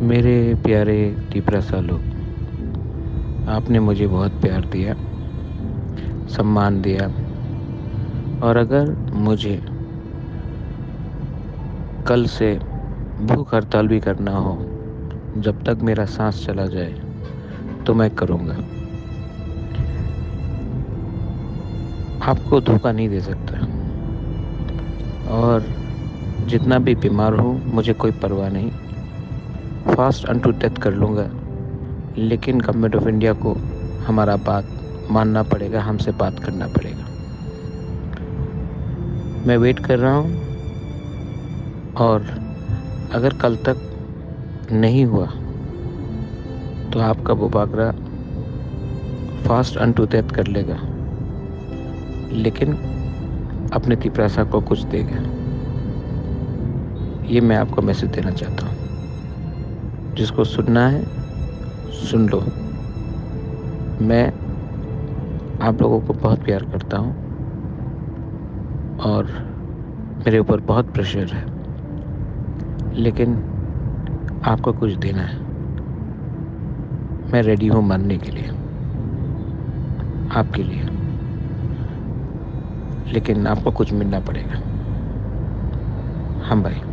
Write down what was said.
मेरे प्यारे तीपरा लोग, आपने मुझे बहुत प्यार दिया, सम्मान दिया। और अगर मुझे कल से भूख हड़ताल भी करना हो, जब तक मेरा सांस चला जाए, तो मैं करूँगा। आपको धोखा नहीं दे सकता। और जितना भी बीमार हूँ, मुझे कोई परवाह नहीं। फास्ट अनटू डेथ कर लूँगा, लेकिन गवर्नमेंट ऑफ इंडिया को हमारा बात मानना पड़ेगा, हमसे बात करना पड़ेगा। मैं वेट कर रहा हूँ, और अगर कल तक नहीं हुआ तो आपका वो बागरा फास्ट अनटू डेथ कर लेगा, लेकिन अपने तिपरासा को कुछ देगा। ये मैं आपको मैसेज देना चाहता हूँ। जिसको सुनना है सुन लो। मैं आप लोगों को बहुत प्यार करता हूँ, और मेरे ऊपर बहुत प्रेशर है, लेकिन आपको कुछ देना है। मैं रेडी हूँ मरने के लिए, आपके लिए, लेकिन आपको कुछ मिलना पड़ेगा। हम भाई।